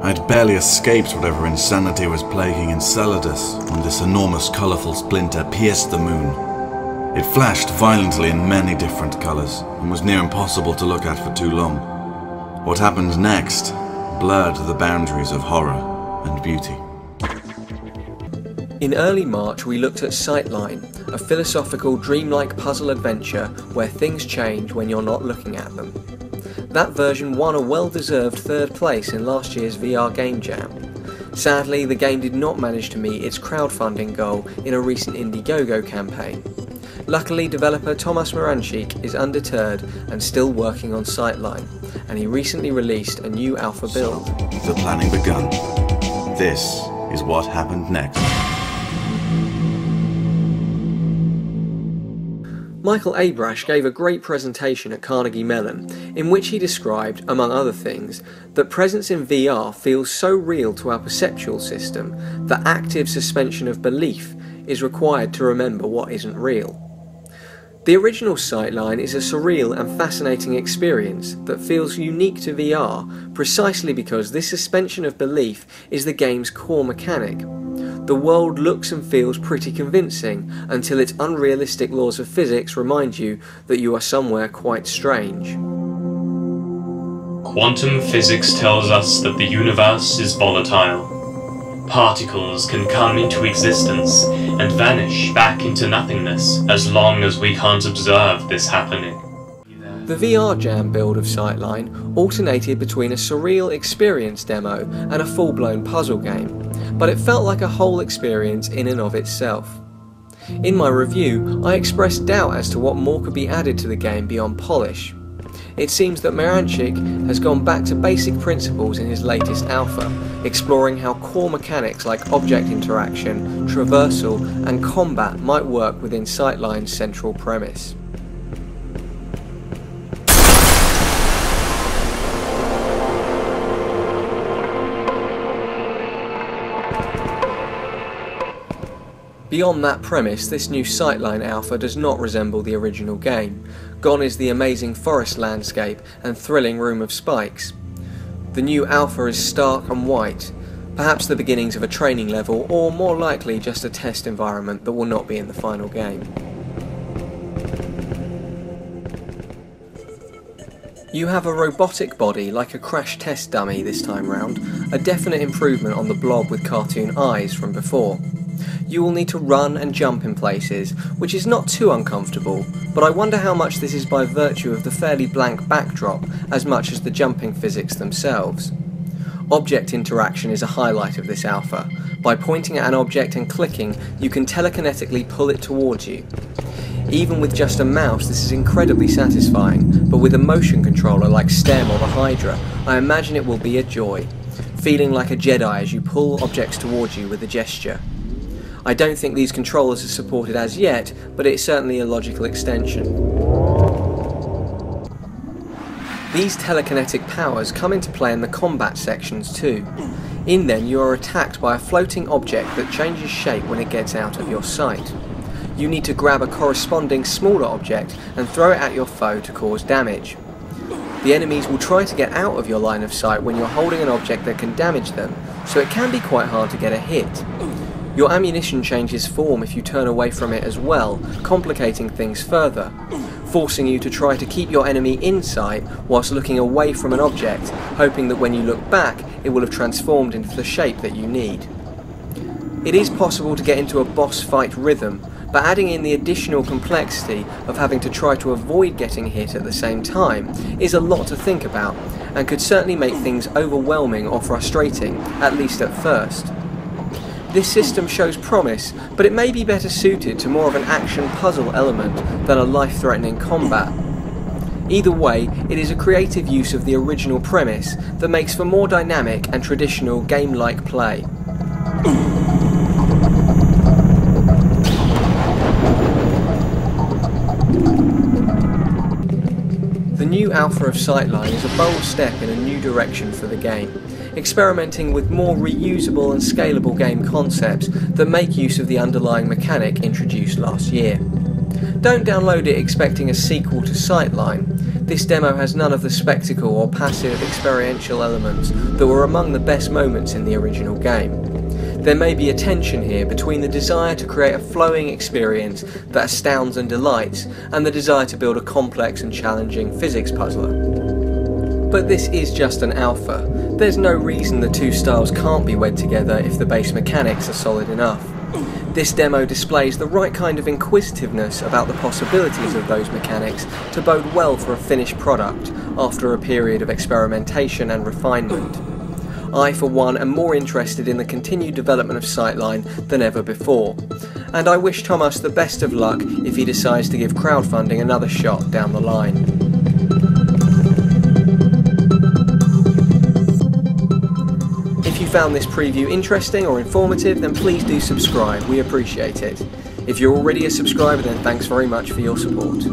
I'd barely escaped whatever insanity was plaguing Enceladus when this enormous colourful splinter pierced the moon. It flashed violently in many different colours and was near impossible to look at for too long. What happened next blurred the boundaries of horror and beauty. In early March we looked at Sightline, a philosophical dreamlike puzzle adventure where things change when you're not looking at them. That version won a well-deserved third place in last year's VR Game Jam. Sadly, the game did not manage to meet its crowdfunding goal in a recent Indiegogo campaign. Luckily, developer Tomas Moranchik is undeterred and still working on Sightline, and he recently released a new alpha build. So, the planning begun. This is what happened next. Michael Abrash gave a great presentation at Carnegie Mellon, in which he described, among other things, that presence in VR feels so real to our perceptual system that active suspension of belief is required to remember what isn't real. The original Sightline is a surreal and fascinating experience that feels unique to VR precisely because this suspension of belief is the game's core mechanic. The world looks and feels pretty convincing until its unrealistic laws of physics remind you that you are somewhere quite strange. Quantum physics tells us that the universe is volatile. Particles can come into existence and vanish back into nothingness as long as we can't observe this happening. The VR Jam build of Sightline alternated between a surreal experience demo and a full-blown puzzle game, but it felt like a whole experience in and of itself. In my review, I expressed doubt as to what more could be added to the game beyond polish. It seems that Moranchik has gone back to basic principles in his latest alpha, exploring how core mechanics like object interaction, traversal and combat might work within Sightline's central premise. Beyond that premise, this new Sightline Alpha does not resemble the original game. Gone is the amazing forest landscape and thrilling room of spikes. The new Alpha is stark and white, perhaps the beginnings of a training level, or more likely just a test environment that will not be in the final game. You have a robotic body like a crash test dummy this time round, a definite improvement on the blob with cartoon eyes from before. You will need to run and jump in places, which is not too uncomfortable, but I wonder how much this is by virtue of the fairly blank backdrop as much as the jumping physics themselves. Object interaction is a highlight of this alpha. By pointing at an object and clicking, you can telekinetically pull it towards you. Even with just a mouse, this is incredibly satisfying, but with a motion controller like STEM or the Hydra, I imagine it will be a joy, feeling like a Jedi as you pull objects towards you with a gesture. I don't think these controllers are supported as yet, but it's certainly a logical extension. These telekinetic powers come into play in the combat sections too. In them you are attacked by a floating object that changes shape when it gets out of your sight. You need to grab a corresponding smaller object and throw it at your foe to cause damage. The enemies will try to get out of your line of sight when you're holding an object that can damage them, so it can be quite hard to get a hit. Your ammunition changes form if you turn away from it as well, complicating things further, forcing you to try to keep your enemy in sight whilst looking away from an object, hoping that when you look back it will have transformed into the shape that you need. It is possible to get into a boss fight rhythm, but adding in the additional complexity of having to try to avoid getting hit at the same time is a lot to think about, and could certainly make things overwhelming or frustrating, at least at first. This system shows promise, but it may be better suited to more of an action puzzle element than a life-threatening combat. Either way, it is a creative use of the original premise that makes for more dynamic and traditional game-like play. The new alpha of Sightline is a bold step in a new direction for the game, experimenting with more reusable and scalable game concepts that make use of the underlying mechanic introduced last year. Don't download it expecting a sequel to Sightline. This demo has none of the spectacle or passive experiential elements that were among the best moments in the original game. There may be a tension here between the desire to create a flowing experience that astounds and delights, and the desire to build a complex and challenging physics puzzler. But this is just an alpha. There's no reason the two styles can't be wed together if the base mechanics are solid enough. This demo displays the right kind of inquisitiveness about the possibilities of those mechanics to bode well for a finished product after a period of experimentation and refinement. I, for one, am more interested in the continued development of Sightline than ever before, and I wish Thomas the best of luck if he decides to give crowdfunding another shot down the line. If you found this preview interesting or informative, then please do subscribe, we appreciate it. If you're already a subscriber, then thanks very much for your support.